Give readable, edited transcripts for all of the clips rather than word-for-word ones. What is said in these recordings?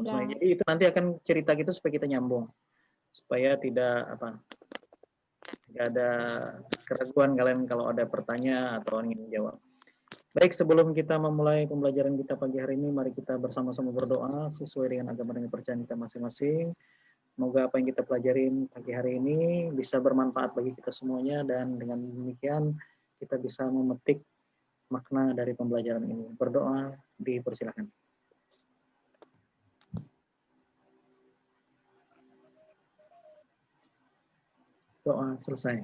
Jadi itu nanti akan cerita gitu supaya kita nyambung, supaya tidak ada keraguan kalian kalau ada pertanyaan atau ingin menjawab. Baik, sebelum kita memulai pembelajaran kita pagi hari ini, mari kita bersama-sama berdoa sesuai dengan agama dan kepercayaan kita masing-masing. Semoga apa yang kita pelajarin pagi hari ini bisa bermanfaat bagi kita semuanya, dan dengan demikian kita bisa memetik makna dari pembelajaran ini. Berdoa, dipersilakan. Doa selesai.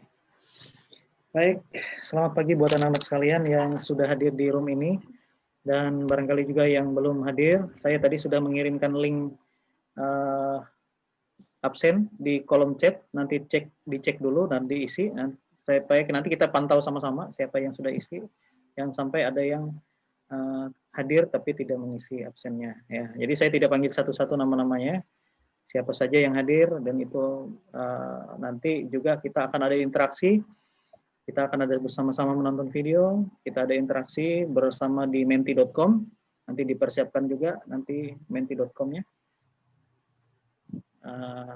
Baik, selamat pagi buat anak-anak sekalian yang sudah hadir di room ini, dan barangkali juga yang belum hadir. Saya tadi sudah mengirimkan link absen di kolom chat, nanti dicek dulu dan diisi. Nanti kita pantau sama-sama siapa yang sudah isi, yang sampai ada yang hadir tapi tidak mengisi absennya. Ya, jadi saya tidak panggil satu-satu nama-namanya, siapa saja yang hadir, dan itu nanti juga kita akan ada interaksi. Kita akan ada bersama-sama menonton video, kita ada interaksi bersama di menti.com, nanti dipersiapkan juga nanti menti.com-nya,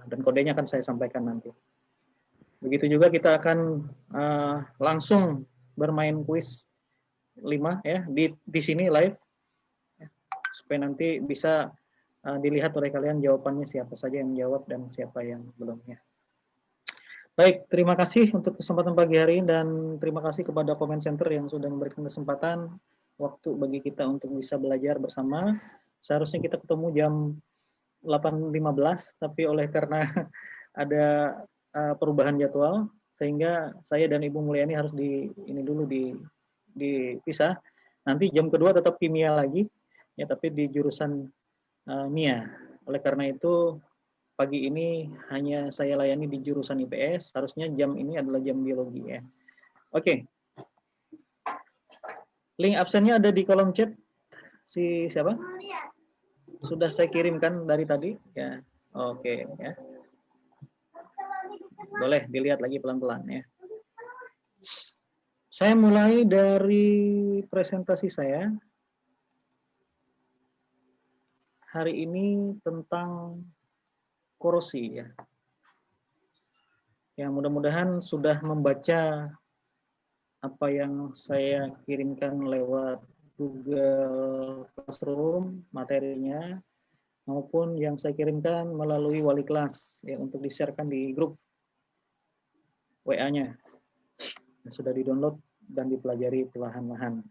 dan kodenya akan saya sampaikan nanti. Begitu juga kita akan langsung bermain kuis 5 ya di sini live, supaya nanti bisa dilihat oleh kalian jawabannya, siapa saja yang menjawab dan siapa yang belum ya. Baik, terima kasih untuk kesempatan pagi hari ini, dan terima kasih kepada Comment Center yang sudah memberikan kesempatan waktu bagi kita untuk bisa belajar bersama. Seharusnya kita ketemu jam 8.15, tapi oleh karena ada perubahan jadwal, sehingga saya dan Ibu Mulyani harus dipisah. Nanti jam kedua tetap kimia lagi, ya, tapi di jurusan MIA. Oleh karena itu pagi ini hanya saya layani di jurusan IPS, harusnya jam ini adalah jam biologi ya. Oke. Link absennya ada di kolom chat. Siapa? Sudah saya kirimkan dari tadi ya. Oke ya. Boleh dilihat lagi pelan-pelan ya. Saya mulai dari presentasi saya. Hari ini tentang korosi ya. Ya, mudah-mudahan sudah membaca apa yang saya kirimkan lewat Google Classroom materinya, maupun yang saya kirimkan melalui wali kelas ya, untuk di-sharekan di grup WA-nya. Sudah di-download dan dipelajari perlahan-lahan.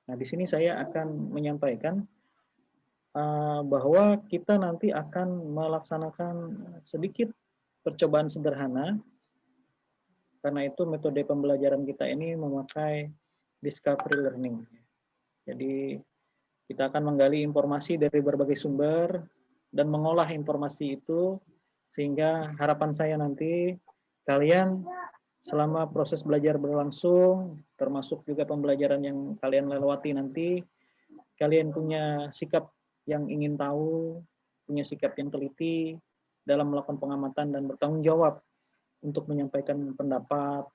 Nah, di sini saya akan menyampaikan bahwa kita nanti akan melaksanakan sedikit percobaan sederhana, karena itu metode pembelajaran kita ini memakai discovery learning. Jadi kita akan menggali informasi dari berbagai sumber dan mengolah informasi itu, sehingga harapan saya nanti kalian selama proses belajar berlangsung, termasuk juga pembelajaran yang kalian lewati nanti, kalian punya sikap yang ingin tahu, punya sikap yang teliti dalam melakukan pengamatan dan bertanggung jawab untuk menyampaikan pendapat,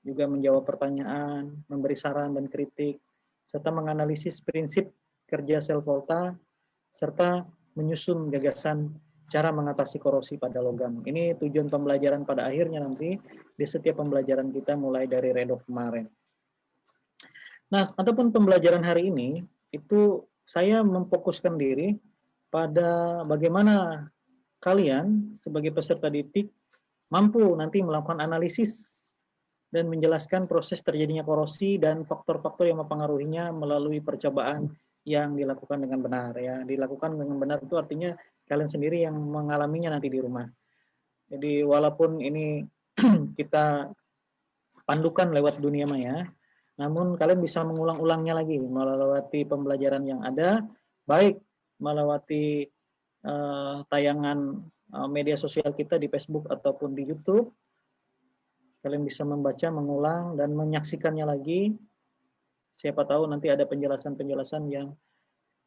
juga menjawab pertanyaan, memberi saran dan kritik, serta menganalisis prinsip kerja sel Volta, serta menyusun gagasan cara mengatasi korosi pada logam. Ini tujuan pembelajaran pada akhirnya nanti di setiap pembelajaran kita mulai dari Redok kemarin. Nah, ataupun pembelajaran hari ini itu saya memfokuskan diri pada bagaimana kalian sebagai peserta didik mampu nanti melakukan analisis dan menjelaskan proses terjadinya korosi dan faktor-faktor yang mempengaruhinya melalui percobaan yang dilakukan dengan benar ya. Dilakukan dengan benar itu artinya kalian sendiri yang mengalaminya nanti di rumah. Jadi walaupun ini kita pandukan lewat dunia maya, namun kalian bisa mengulang-ulangnya lagi melewati pembelajaran yang ada, baik melewati tayangan media sosial kita di Facebook ataupun di YouTube. Kalian bisa membaca, mengulang, dan menyaksikannya lagi. Siapa tahu nanti ada penjelasan-penjelasan yang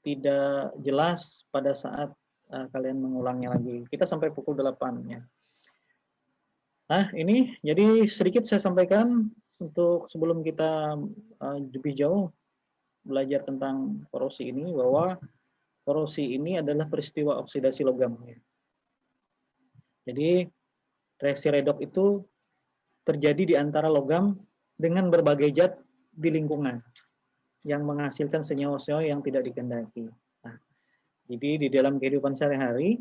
tidak jelas pada saat kalian mengulangnya lagi. Kita sampai pukul 8 ya. Nah, ini jadi sedikit saya sampaikan untuk sebelum kita lebih jauh belajar tentang korosi ini, bahwa korosi ini adalah peristiwa oksidasi logam. Jadi reaksi redoks itu terjadi di antara logam dengan berbagai zat di lingkungan yang menghasilkan senyawa-senyawa yang tidak dikehendaki. Nah, jadi di dalam kehidupan sehari-hari,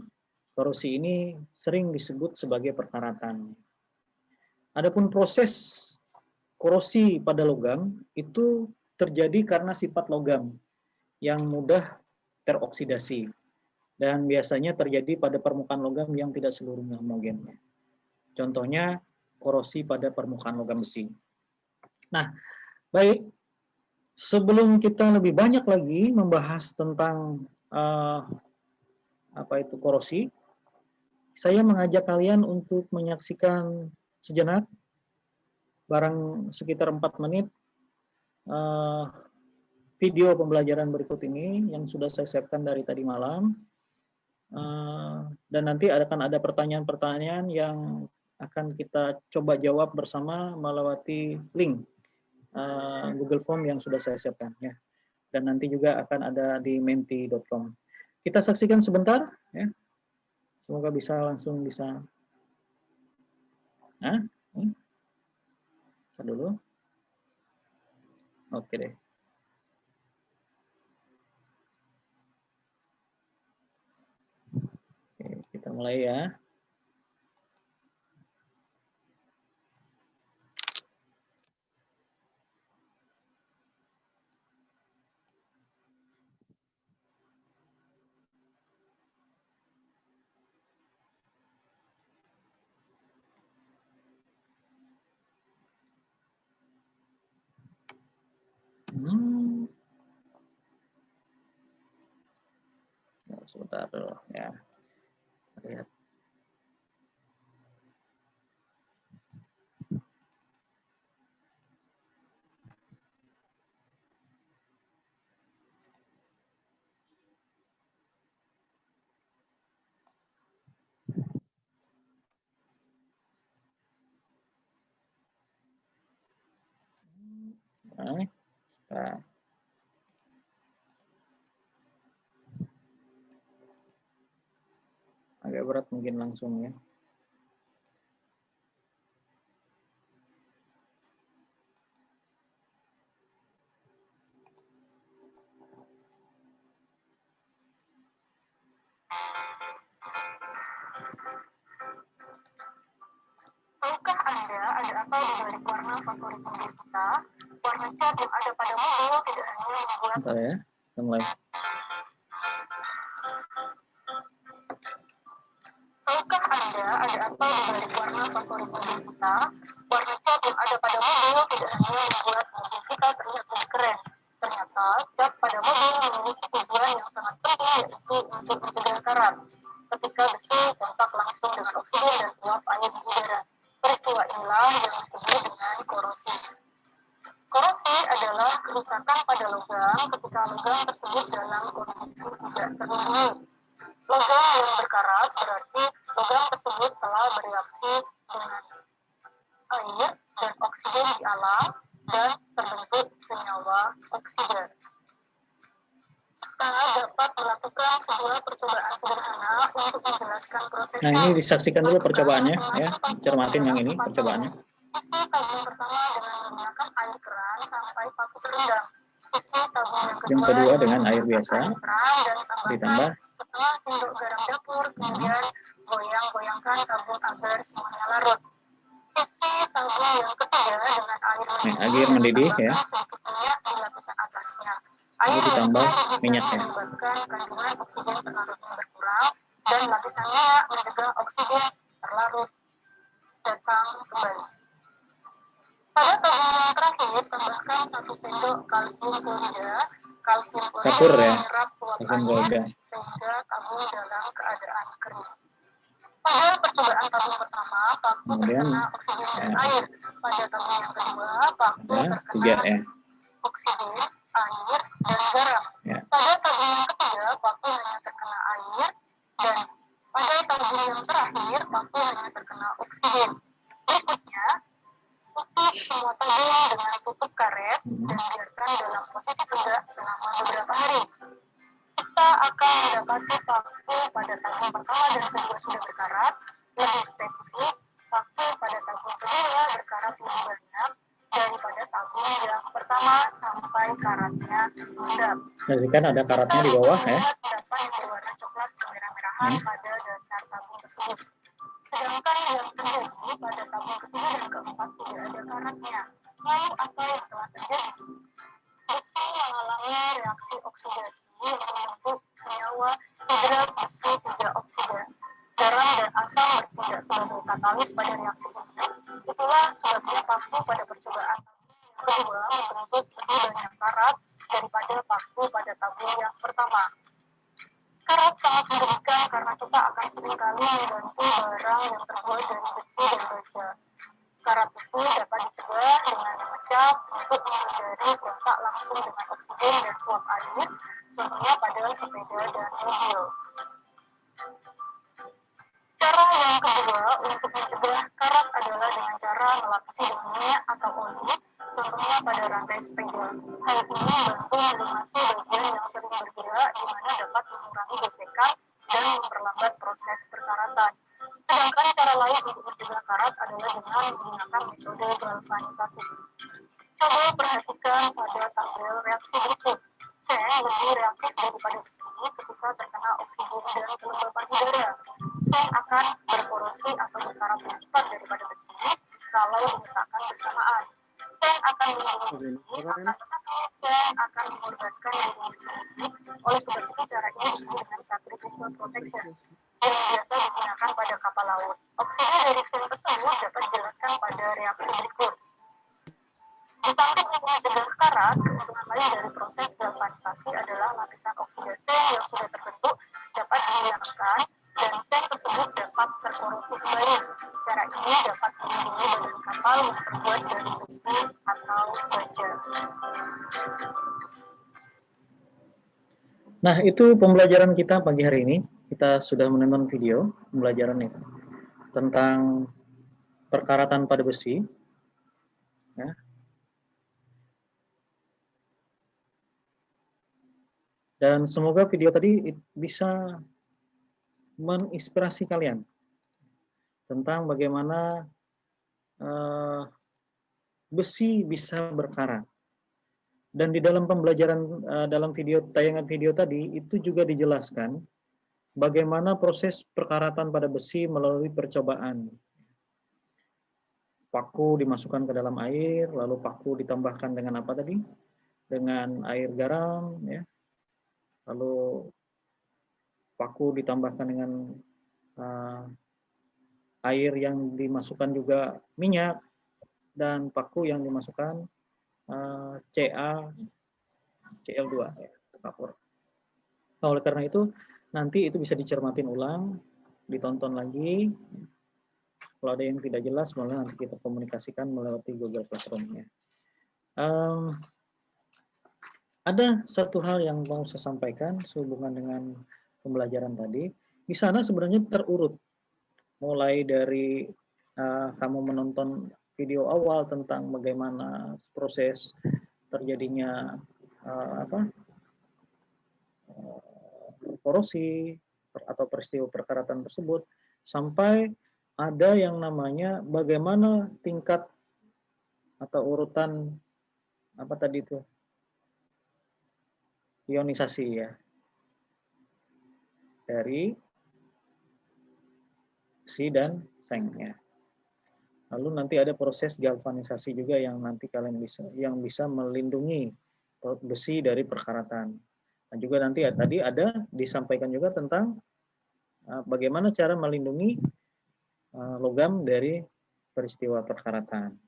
korosi ini sering disebut sebagai perkaratan. Adapun proses korosi pada logam itu terjadi karena sifat logam yang mudah teroksidasi dan biasanya terjadi pada permukaan logam yang tidak seluruhnya homogen. Contohnya korosi pada permukaan logam besi. Nah, baik, sebelum kita lebih banyak lagi membahas tentang apa itu korosi, saya mengajak kalian untuk menyaksikan sejenak, barang sekitar 4 menit, video pembelajaran berikut ini yang sudah saya siapkan dari tadi malam. Dan nanti akan ada pertanyaan-pertanyaan yang akan kita coba jawab bersama melewati link Google Form yang sudah saya siapkan. Ya. Dan nanti juga akan ada di menti.com. Kita saksikan sebentar. Ya. Semoga langsung bisa. Nah, dulu. Oke deh. Oke, kita mulai ya. Sebentar dulu ya. Lihat. Nah. Agak berat mungkin langsung ya. Tahukah Anda ada apa di balik warna favorit mobil kita? Warna cat yang ada pada mobil tidak hanya membuat... Bentar ya, kita mulai. Tahukah Anda ada apa di balik warna favorit mobil kita? Warna cat yang ada pada mobil tidak hanya membuat mobil kita terlihat lebih keren. Ternyata cat pada mobil memiliki tujuan yang sangat penting, yaitu untuk mencegah karat. Ketika besi kontak langsung dengan oksigen dan uap air di udara. Peristiwa inilah yang disebut dengan korosi. Korosi adalah kerusakan pada logam ketika logam tersebut dalam kondisi tidak terlindungi. Logam yang berkarat berarti logam tersebut telah bereaksi dengan air dan oksigen di alam dan terbentuk senyawa oksigen. Kita dapat melakukan sebuah percobaan sederhana untuk menjelaskan proses. Nah, ini disaksikan dulu percobaannya ya, cermatin yang ini percobaannya. Isi tabung pertama dengan menggunakan air keran sampai paku terendam. Isi tabung yang kedua dengan air biasa, ditambah setengah sendok garam dapur, kemudian goyang-goyangkan tabung agar semuanya larut. Isi tabung yang ketiga dengan air mendidih ya. Minyak di lapisan atasnya. Air ditambah minyaknya. Menyebabkan kandungan oksigen terlarutnya berkurang dan lapisan minyak mencegah oksigen terlarut datang kembali. Pada tabung yang terakhir, tambahkan 1 sendok kalsium klorida. Kalsium klorida menyerap uap air sehingga tabung dalam keadaan kering. Pada percobaan tabung pertama, paku terkena oksigen dan air. Pada tabung yang kedua, paku terkena oksigen, air, dan garam. Pada tabung yang ketiga, paku hanya terkena air, dan pada tabung yang terakhir, paku hanya terkena oksigen. Berikutnya, tutup semua tabung dengan tutup karet dan biarkan dalam posisi tegak selama beberapa hari. kita akan mendapati paku pada tabung pertama dan kedua sudah berkarat. Lebih spesifik, paku pada tabung kedua berkarat lebih banyak daripada tabung yang pertama sampai karatnya mengendap. Jadi kan ada karatnya di bawah ya. Dapat yang berwarna coklat kemerah-merahan pada dasar tabung tersebut. Sedangkan yang terjadi pada tabung ketiga dan keempat tidak ada karatnya. Lalu apa yang telah terjadi? Besi mengalami reaksi oksidasi yang membentuk senyawa hidrat besi 3 oksida. Garam dan asam bertindak sebagai katalis pada reaksi ini. Itulah sebabnya paku pada percobaan tabung yang kedua membentuk lebih banyak karat daripada paku pada tabung yang pertama. Karat sangat mengerikan karena kita akan seringkali mengganti barang yang terbuat dari besi dan baja. Karat itu dapat dicegah dengan memecah untuk menghindari kontak langsung dengan oksigen dan uap air, contohnya pada sepeda dan mobil. Cara yang kedua untuk mencegah karat adalah dengan cara melapisi dengan minyak atau oli, contohnya pada rantai sepeda. Hal ini membantu melumasi bagian yang sering bergerak, di mana dapat mengurangi gesekan dan memperlambat proses perkaratan. Sedangkan cara lain untuk mencegah karat adalah dengan menggunakan metode galvanisasi. Coba perhatikan pada tabel reaksi berikut. Seng lebih reaktif daripada besi ketika terkena oksigen dan kelembapan udara. Seng akan berkorosi atau berkarat lebih cepat daripada besi kalau diletakkan bersamaan. Seng akan melindungi besi, akan tetapi seng akan mengorbankan diri sendiri. Oleh sebab itu cara ini disebut dengan sacrificial protection yang biasa digunakan pada kapal laut. Oksida dari seng tersebut dapat dijelaskan pada reaksi berikut. Di samping untuk mencegah karat, keuntungan lain dari proses galvanisasi adalah lapisan oksida seng yang sudah terbentuk dapat dihilangkan dan seng tersebut dapat terkorosi kembali. Cara ini dapat melindungi badan kapal yang terbuat dari besi atau baja. Nah, itu pembelajaran kita pagi hari ini. Kita sudah menonton video pembelajaran itu tentang perkaratan pada besi. Ya. Dan semoga video tadi bisa menginspirasi kalian tentang bagaimana besi bisa berkarat. Dan di dalam pembelajaran dalam video tayangan video tadi itu juga dijelaskan bagaimana proses perkaratan pada besi melalui percobaan. Paku dimasukkan ke dalam air, lalu paku ditambahkan dengan apa tadi? Dengan air garam, ya. Lalu paku ditambahkan dengan air yang dimasukkan juga minyak, dan paku yang dimasukkan CaCl2, ya, kapur. Nah, oleh karena itu nanti itu bisa dicermatin ulang, ditonton lagi. Kalau ada yang tidak jelas, malah nanti kita komunikasikan melalui Google Classroom-nya. Ada satu hal yang mau saya sampaikan sehubungan dengan pembelajaran tadi. Di sana sebenarnya terurut, mulai dari kamu menonton video awal tentang bagaimana proses terjadinya korosi atau peristiwa perkaratan tersebut, sampai ada yang namanya bagaimana tingkat atau urutan apa tadi itu ionisasi, ya, dari besi dan seng, ya. Lalu nanti ada proses galvanisasi juga yang nanti kalian bisa melindungi besi dari perkaratan. Dan juga nanti tadi ada disampaikan juga tentang bagaimana cara melindungi logam dari peristiwa perkaratan.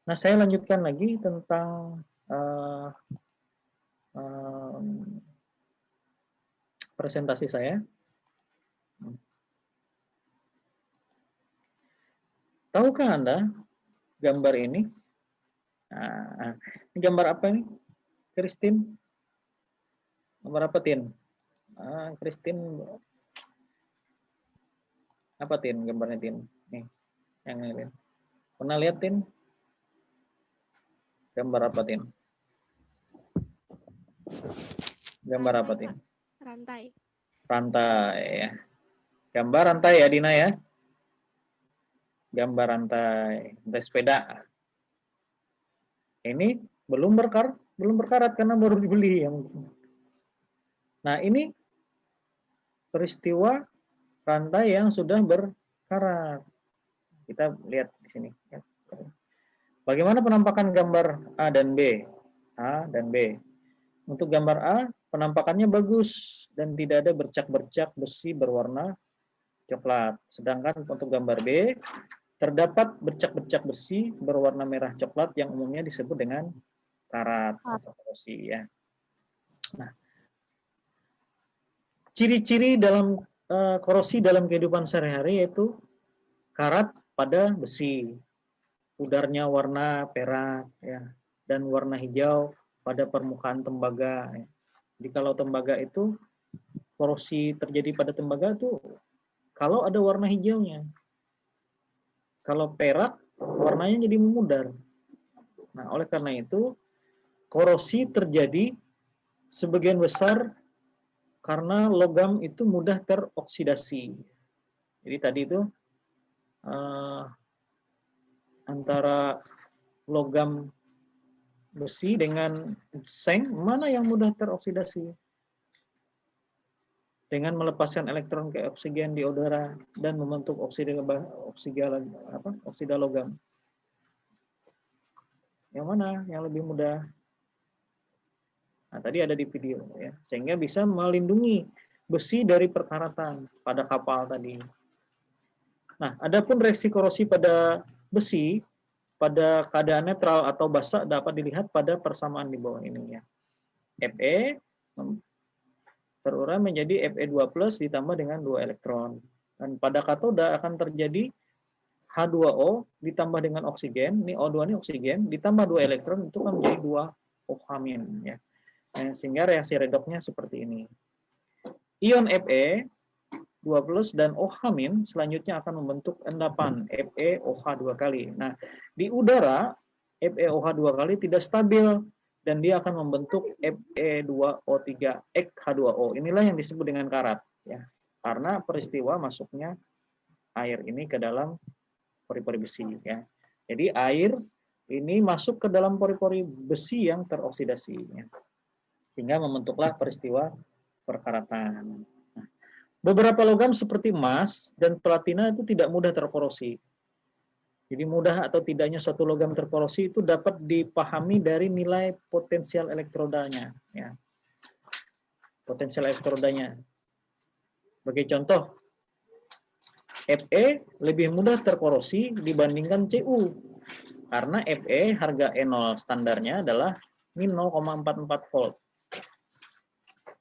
Nah, saya lanjutkan lagi tentang presentasi saya. Tahukah Anda gambar ini? Nah, ini gambar apa ini? Christine? Gambar apa, Tin? Christine, apa, Tin? Gambarnya, Tin? Nih, yang ini. Pernah lihat, Tin? Gambar apa, Tin? Gambar apa, Tin? Rantai. Rantai ya. Gambar rantai ya Dina ya. Gambar rantai sepeda. Ini belum berkarat karena baru dibeli yang. Nah, ini peristiwa rantai yang sudah berkarat. Kita lihat di sini. Bagaimana penampakan gambar A dan B? A dan B. Untuk gambar A, penampakannya bagus dan tidak ada bercak-bercak besi berwarna coklat. Sedangkan untuk gambar B, terdapat bercak-bercak besi berwarna merah coklat yang umumnya disebut dengan karat atau korosi ya. Nah, ciri-ciri dalam korosi dalam kehidupan sehari-hari yaitu karat pada besi, pudarnya warna perak ya, dan warna hijau pada permukaan tembaga. Ya. Jadi kalau tembaga itu korosi terjadi pada tembaga itu kalau ada warna hijaunya. Kalau perak, warnanya jadi memudar. Nah, oleh karena itu, korosi terjadi sebagian besar karena logam itu mudah teroksidasi. Jadi tadi itu antara logam besi dengan seng, mana yang mudah teroksidasi? Dengan melepaskan elektron ke oksigen di udara dan membentuk oksida logam. Yang mana yang lebih mudah? Nah, tadi ada di video ya, sehingga bisa melindungi besi dari perkaratan pada kapal tadi. Nah, adapun reaksi korosi pada besi pada keadaan netral atau basah dapat dilihat pada persamaan di bawah ini ya. Fe terurai menjadi Fe2+ ditambah dengan 2 elektron. Dan pada katoda akan terjadi H2O ditambah dengan oksigen, ini O2 ini oksigen, ditambah 2 elektron itu kan menjadi 2 OH- ya. Sehingga reaksi redoknya seperti ini. Ion Fe 2+ dan OH- selanjutnya akan membentuk endapan FeOH 2 kali. Nah, di udara FeOH 2 kali tidak stabil dan dia akan membentuk Fe2O3 H2O. Inilah yang disebut dengan karat ya. Karena peristiwa masuknya air ini ke dalam pori-pori besi ya. Jadi air ini masuk ke dalam pori-pori besi yang teroksidasi ya. Sehingga membentuklah peristiwa perkaratan. Nah, beberapa logam seperti emas dan platina itu tidak mudah terkorosi. Jadi mudah atau tidaknya suatu logam terkorosi itu dapat dipahami dari nilai potensial elektrodanya. Ya. Potensial elektrodanya. Sebagai contoh, Fe lebih mudah terkorosi dibandingkan Cu. Karena Fe harga E0 standarnya adalah min 0,44 volt.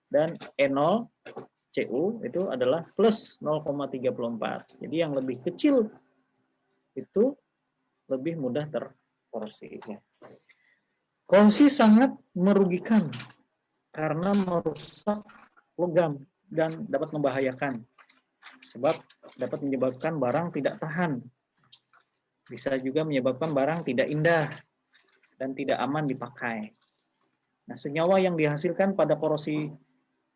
Dan E0 Cu itu adalah plus 0,34. Jadi yang lebih kecil itu lebih mudah terkorosi. Korosi sangat merugikan karena merusak logam dan dapat membahayakan. Sebab dapat menyebabkan barang tidak tahan. Bisa juga menyebabkan barang tidak indah dan tidak aman dipakai. Nah, senyawa yang dihasilkan pada korosi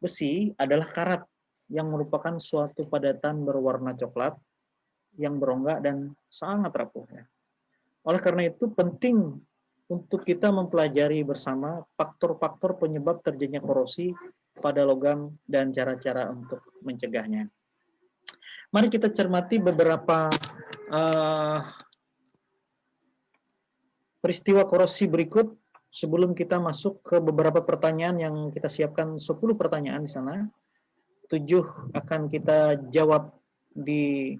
besi adalah karat yang merupakan suatu padatan berwarna coklat yang berongga dan sangat rapuh. Oleh karena itu penting untuk kita mempelajari bersama faktor-faktor penyebab terjadinya korosi pada logam dan cara-cara untuk mencegahnya. Mari kita cermati beberapa peristiwa korosi berikut sebelum kita masuk ke beberapa pertanyaan yang kita siapkan 10 pertanyaan di sana. 7 akan kita jawab di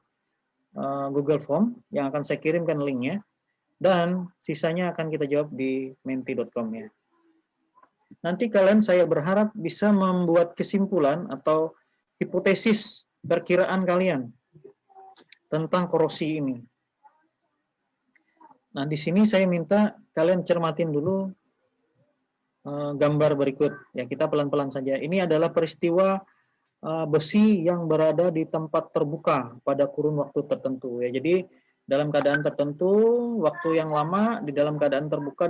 Google Form yang akan saya kirimkan linknya. Dan sisanya akan kita jawab di menti.com ya. Nanti kalian saya berharap bisa membuat kesimpulan atau hipotesis perkiraan kalian tentang korosi ini. Nah, di sini saya minta kalian cermatin dulu gambar berikut. Ya, kita pelan-pelan saja. Ini adalah peristiwa besi yang berada di tempat terbuka pada kurun waktu tertentu ya. Jadi dalam keadaan tertentu, waktu yang lama di dalam keadaan terbuka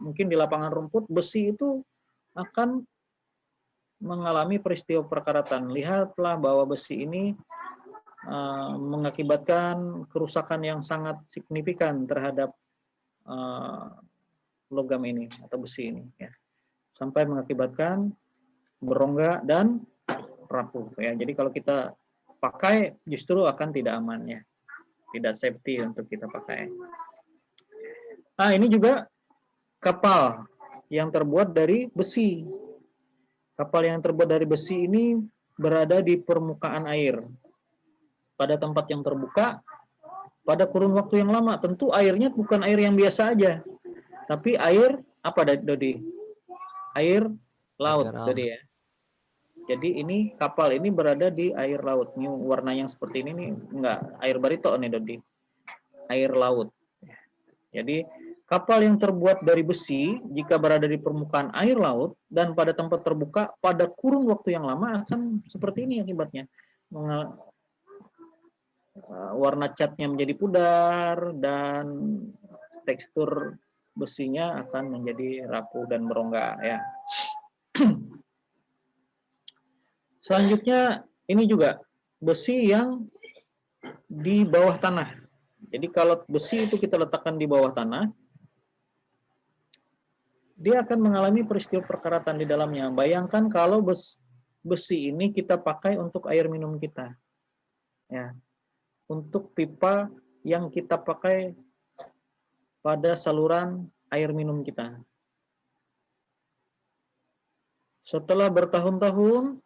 mungkin di lapangan rumput, besi itu akan mengalami peristiwa perkaratan. Lihatlah bahwa besi ini mengakibatkan kerusakan yang sangat signifikan terhadap logam ini atau besi ini, ya, sampai mengakibatkan berongga dan rapuh, ya. Jadi kalau kita pakai justru akan tidak aman, ya, tidak safety untuk kita pakai. Nah, ini juga kapal yang terbuat dari besi. Kapal yang terbuat dari besi ini berada di permukaan air pada tempat yang terbuka pada kurun waktu yang lama. Tentu airnya bukan air yang biasa aja, tapi air apa, Dodi? Air laut, Dodi, ya. Jadi ini kapal ini berada di air laut. Ini warna yang seperti ini nih enggak air barito nih, Dodi. Air laut. Jadi kapal yang terbuat dari besi jika berada di permukaan air laut dan pada tempat terbuka pada kurun waktu yang lama akan seperti ini akibatnya. Warna catnya menjadi pudar dan tekstur besinya akan menjadi rapuh dan berongga, ya. Selanjutnya ini juga besi yang di bawah tanah. Jadi kalau besi itu kita letakkan di bawah tanah, dia akan mengalami peristiwa perkaratan di dalamnya. Bayangkan kalau besi ini kita pakai untuk air minum kita, ya, untuk pipa yang kita pakai pada saluran air minum kita. Setelah bertahun-tahun,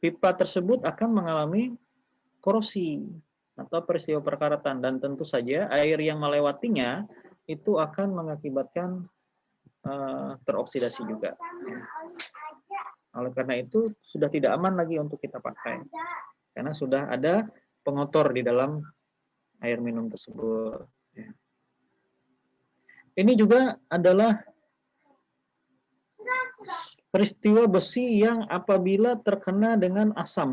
pipa tersebut akan mengalami korosi atau peristiwa perkaratan, dan tentu saja air yang melewatinya itu akan mengakibatkan teroksidasi juga. Oleh karena itu sudah tidak aman lagi untuk kita pakai karena sudah ada pengotor di dalam air minum tersebut. Ini juga adalah peristiwa besi yang apabila terkena dengan asam,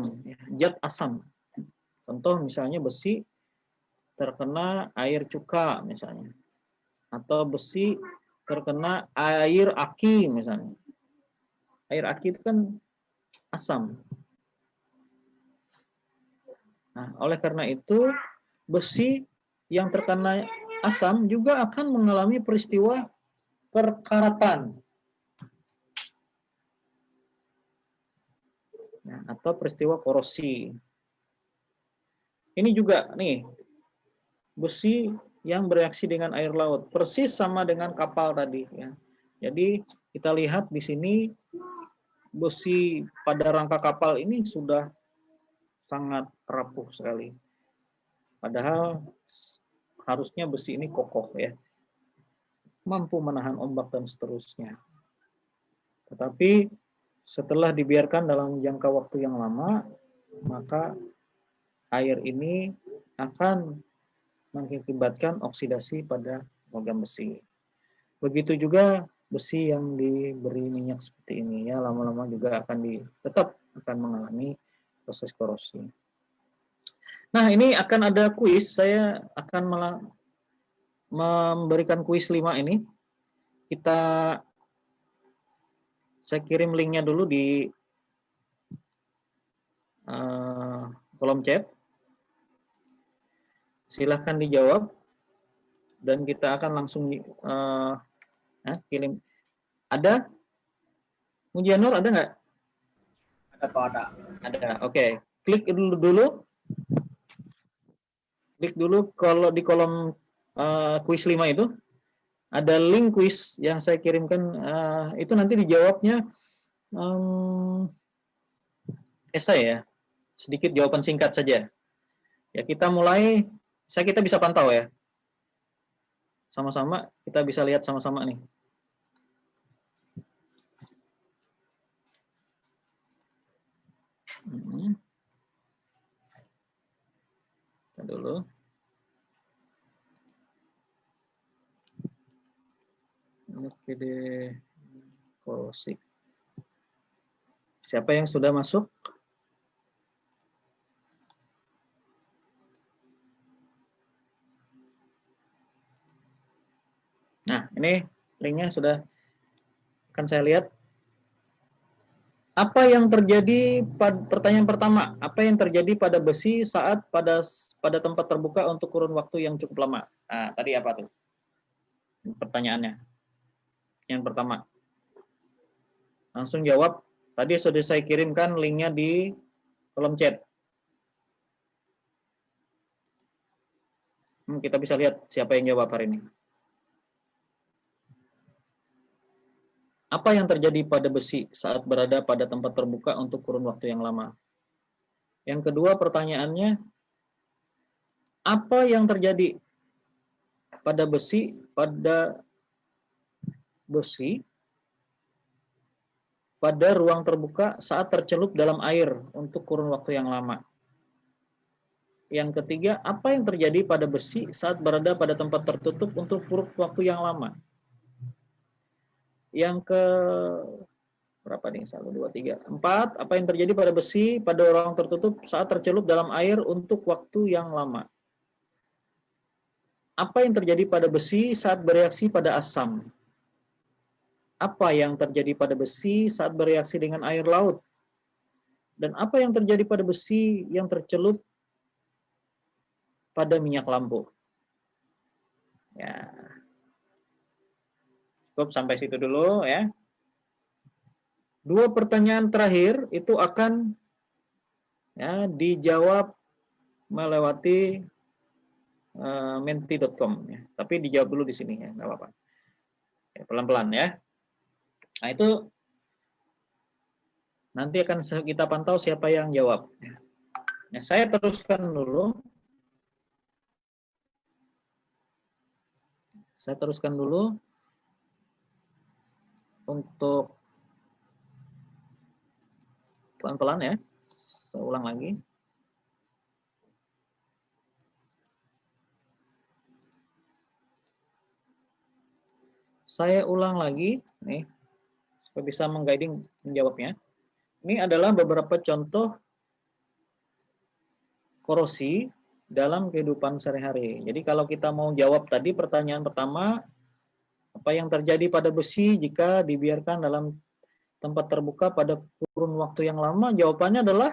zat asam. Contoh misalnya besi terkena air cuka misalnya, atau besi terkena air aki misalnya. Air aki itu kan asam. Nah, oleh karena itu besi yang terkena asam juga akan mengalami peristiwa perkaratan, atau peristiwa korosi. Ini juga nih besi yang bereaksi dengan air laut, persis sama dengan kapal tadi, ya. Jadi kita lihat di sini besi pada rangka kapal ini sudah sangat rapuh sekali. Padahal harusnya besi ini kokoh, ya, mampu menahan ombak dan seterusnya. Tetapi setelah dibiarkan dalam jangka waktu yang lama, maka air ini akan mengakibatkan oksidasi pada logam besi. Begitu juga besi yang diberi minyak seperti ini, ya, lama-lama juga tetap akan mengalami proses korosi. Nah, ini akan ada kuis. Saya akan memberikan kuis 5 ini. Saya kirim linknya dulu di kolom chat. Silahkan dijawab dan kita akan langsung kirim. Ada? Mujianur ada nggak? Ada Pak, ada. Ada. Oke. Klik dulu. Klik dulu kalau di kolom kuis 5 itu ada link kuis yang saya kirimkan, itu nanti dijawabnya esai, ya. Sedikit jawaban singkat saja. Ya, kita mulai, kita bisa pantau, ya. Sama-sama kita bisa lihat sama-sama nih. Kita dulu. Oke deh. Korosi. Siapa yang sudah masuk? Nah, ini linknya sudah Kan saya lihat apa yang terjadi pada pertanyaan pertama, apa yang terjadi pada besi saat pada tempat terbuka untuk kurun waktu yang cukup lama? Nah, tadi apa tuh? Pertanyaannya. Yang pertama. Langsung jawab. Tadi sudah saya kirimkan linknya di kolom chat. Kita bisa lihat siapa yang jawab hari ini. Apa yang terjadi pada besi saat berada pada tempat terbuka untuk kurun waktu yang lama? Yang kedua pertanyaannya, apa yang terjadi pada besi pada ruang terbuka saat tercelup dalam air untuk kurun waktu yang lama? Yang ketiga, apa yang terjadi pada besi saat berada pada tempat tertutup untuk kurun waktu yang lama? Yang ke berapa nih? 1, 2, 3, 4. Apa yang terjadi pada besi pada ruang tertutup saat tercelup dalam air untuk waktu yang lama? Apa yang terjadi pada besi saat bereaksi pada asam? Apa yang terjadi pada besi saat bereaksi dengan air laut? Dan apa yang terjadi pada besi yang tercelup pada minyak lampu? Ya, cukup sampai situ dulu ya. Dua pertanyaan terakhir itu akan ya dijawab melewati menti.com ya. Tapi dijawab dulu di sini ya, nggak apa-apa. Ya, pelan-pelan ya. Nah, itu nanti akan kita pantau siapa yang jawab. Ya, saya teruskan dulu. Saya teruskan dulu untuk pelan-pelan ya. Saya ulang lagi. Saya ulang lagi nih supaya bisa mengguiding menjawabnya. Ini adalah beberapa contoh korosi dalam kehidupan sehari-hari. Jadi kalau kita mau jawab tadi pertanyaan pertama, apa yang terjadi pada besi jika dibiarkan dalam tempat terbuka pada kurun waktu yang lama? Jawabannya adalah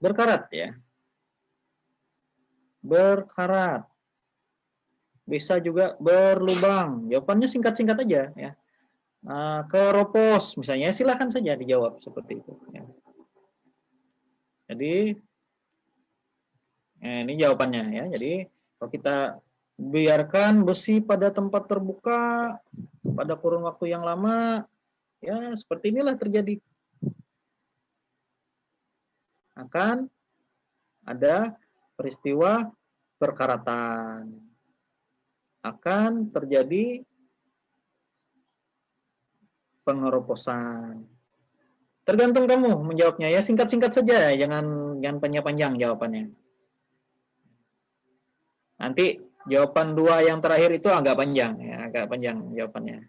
berkarat ya. Berkarat. Bisa juga berlubang. Jawabannya singkat-singkat aja ya. Keropos misalnya, silahkan saja dijawab seperti itu ya. Jadi ini jawabannya ya. Jadi kalau kita biarkan besi pada tempat terbuka pada kurun waktu yang lama, ya seperti inilah terjadi. Akan ada peristiwa perkaratan. Akan terjadi pengeroposan. Tergantung kamu menjawabnya ya, singkat-singkat saja, jangan panjang-panjang jawabannya. Nanti jawaban 2 yang terakhir itu agak panjang ya, agak panjang jawabannya.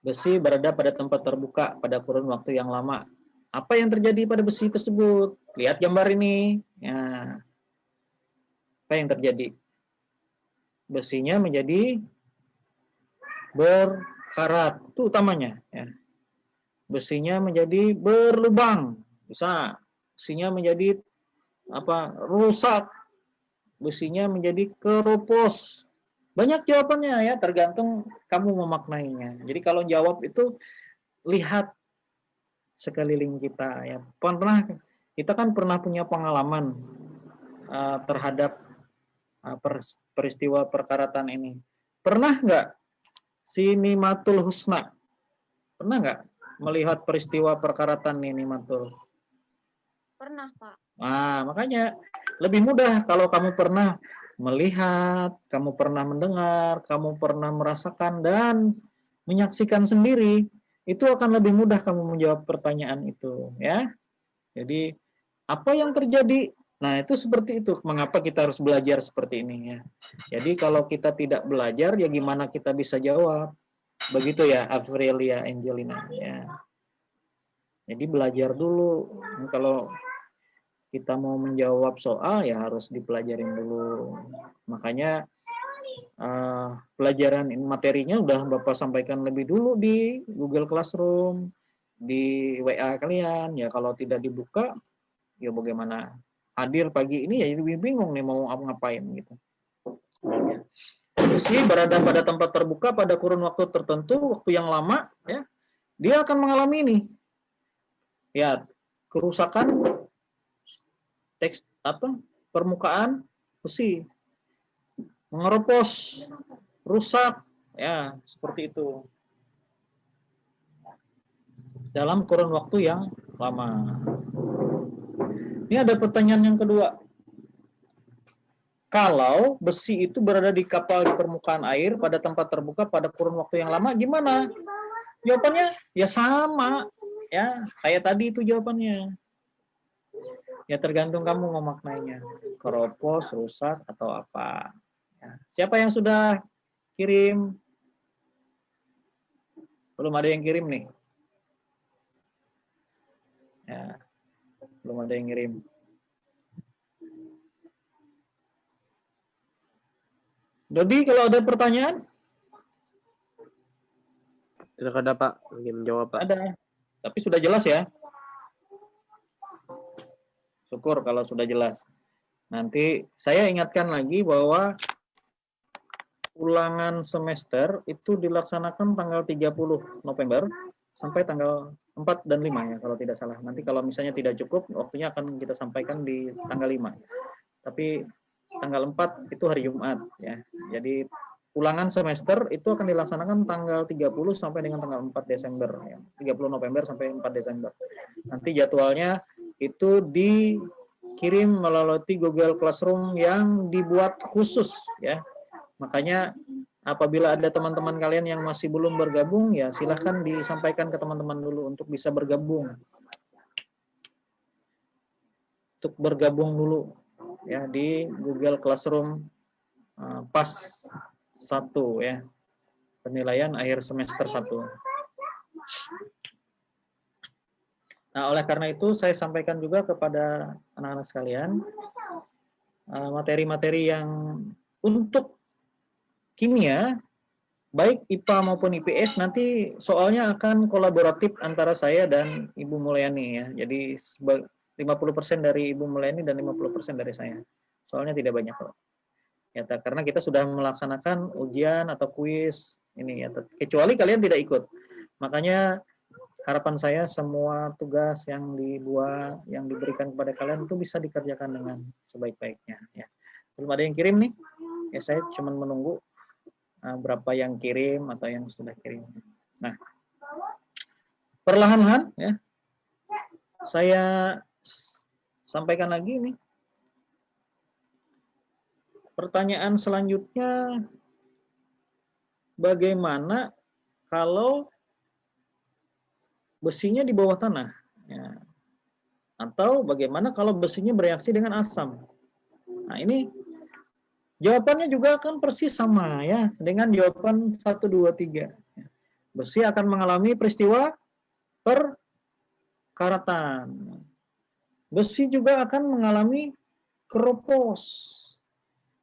Besi berada pada tempat terbuka pada kurun waktu yang lama. Apa yang terjadi pada besi tersebut? Lihat gambar ini. Ya. Apa yang terjadi? Besinya menjadi berkarat, itu utamanya. Ya. Besinya menjadi berlubang, bisa. Besinya menjadi rusak. Besinya menjadi keropos. Banyak jawabannya ya, tergantung kamu memaknainya. Jadi kalau jawab itu lihat sekeliling kita ya. Kita kan pernah punya pengalaman terhadap peristiwa perkaratan ini. Pernah nggak si Nimatul Husna? Pernah nggak melihat peristiwa perkaratan ini, Matul? Pernah, Pak. Nah, makanya lebih mudah kalau kamu pernah melihat, kamu pernah mendengar, kamu pernah merasakan dan menyaksikan sendiri, itu akan lebih mudah kamu menjawab pertanyaan itu, ya. Jadi, apa yang terjadi? Nah, itu seperti itu. Mengapa kita harus belajar seperti ini, ya. Jadi, kalau kita tidak belajar, ya gimana kita bisa jawab? Begitu ya, Avrelia Angelina, ya. Jadi, belajar dulu. Kalau kita mau menjawab soal, ya harus dipelajarin dulu. Makanya pelajaran materinya udah Bapak sampaikan lebih dulu di Google Classroom, di WA kalian. Ya kalau tidak dibuka, ya bagaimana? Hadir pagi ini ya lebih bingung nih mau ngapain gitu. Ya. Besi berada pada tempat terbuka pada kurun waktu tertentu, waktu yang lama, ya, dia akan mengalami ini. Ya, kerusakan teks atau permukaan besi, mengeropos, rusak, ya seperti itu. Dalam kurun waktu yang lama. Ini ada pertanyaan yang kedua. Kalau besi itu berada di kapal di permukaan air pada tempat terbuka pada kurun waktu yang lama, gimana? Jawabannya ya sama, ya kayak tadi itu jawabannya. Ya tergantung kamu memaknainya, keropos, rusak atau apa. Ya. Siapa yang sudah kirim? Belum ada yang kirim nih. Ya, belum ada yang kirim. Dodi, kalau ada pertanyaan? Tidak ada Pak, ingin menjawab Pak. Ada, tapi sudah jelas ya. Syukur kalau sudah jelas. Nanti saya ingatkan lagi bahwa ulangan semester itu dilaksanakan tanggal 30 November sampai tanggal 4 dan 5 ya kalau tidak salah. Nanti kalau misalnya tidak cukup, waktunya akan kita sampaikan di tanggal 5. Tapi tanggal 4 itu hari Jumat ya. Jadi ulangan semester itu akan dilaksanakan tanggal 30 sampai dengan tanggal 4 Desember ya. 30 November sampai 4 Desember. Nanti jadwalnya itu dikirim melalui Google Classroom yang dibuat khusus ya. Makanya apabila ada teman-teman kalian yang masih belum bergabung ya silahkan disampaikan ke teman-teman dulu untuk bisa bergabung. Untuk bergabung dulu ya di Google Classroom PAS 1 ya. Penilaian akhir semester 1. Nah, oleh karena itu saya sampaikan juga kepada anak-anak sekalian materi-materi yang untuk kimia baik IPA maupun IPS nanti soalnya akan kolaboratif antara saya dan Ibu Mulyani ya. Jadi 50% dari Ibu Mulyani dan 50% dari saya. Soalnya tidak banyak kok. Ya, karena kita sudah melaksanakan ujian atau kuis ini ya. Kecuali kalian tidak ikut. Makanya harapan saya semua tugas yang dibuat, yang diberikan kepada kalian itu bisa dikerjakan dengan sebaik-baiknya ya. Belum ada yang kirim nih. Ya saya cuma menunggu berapa yang kirim atau yang sudah kirim. Nah, perlahan-lahan ya. Saya sampaikan lagi nih. Pertanyaan selanjutnya, bagaimana kalau besinya di bawah tanah? Ya. Atau bagaimana kalau besinya bereaksi dengan asam? Nah ini jawabannya juga akan persis sama ya dengan jawaban 1, 2, 3. Besi akan mengalami peristiwa perkaratan. Besi juga akan mengalami keropos.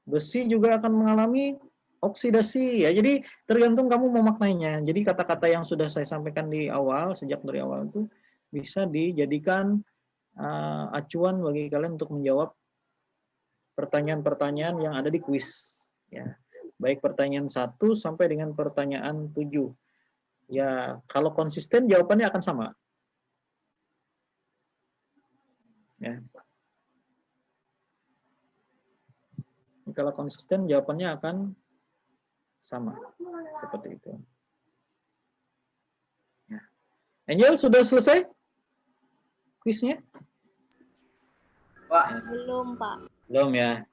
Besi juga akan mengalami oksidasi ya. Jadi tergantung kamu memaknainya. Jadi kata-kata yang sudah saya sampaikan di awal, sejak dari awal itu bisa dijadikan acuan bagi kalian untuk menjawab pertanyaan-pertanyaan yang ada di kuis ya. Baik pertanyaan 1 sampai dengan pertanyaan 7. Ya, kalau konsisten jawabannya akan sama. Ya. Kalau konsisten jawabannya akan sama. Seperti itu. Ya. Angel sudah selesai kuisnya? Pak, Belum, Pak. Belum ya.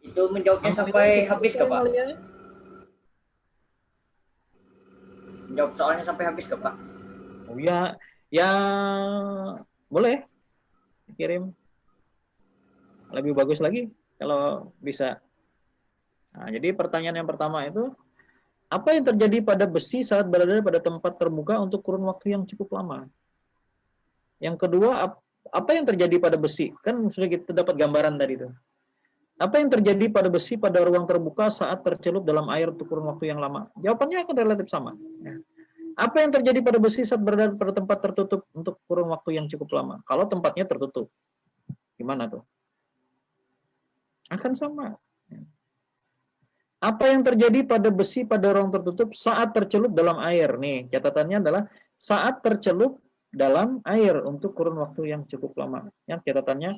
itu menjawabnya sampai habis ke Pak? Menjawab soalnya sampai habis ke Pak? Oh ya, ya boleh kirim. Lebih bagus lagi kalau bisa. Nah, jadi pertanyaan yang pertama itu, apa yang terjadi pada besi saat berada pada tempat terbuka untuk kurun waktu yang cukup lama? Yang kedua, apa yang terjadi pada besi? Kan sudah kita dapat gambaran tadi itu. Apa yang terjadi pada besi pada ruang terbuka saat tercelup dalam air untuk kurun waktu yang lama? Jawabannya akan relatif sama. Ya. Apa yang terjadi pada besi saat berada pada tempat tertutup untuk kurun waktu yang cukup lama? Kalau tempatnya tertutup, gimana tuh? Akan sama. Apa yang terjadi pada besi pada ruang tertutup saat tercelup dalam air? Nih, catatannya adalah saat tercelup dalam air untuk kurun waktu yang cukup lama. Yang catatannya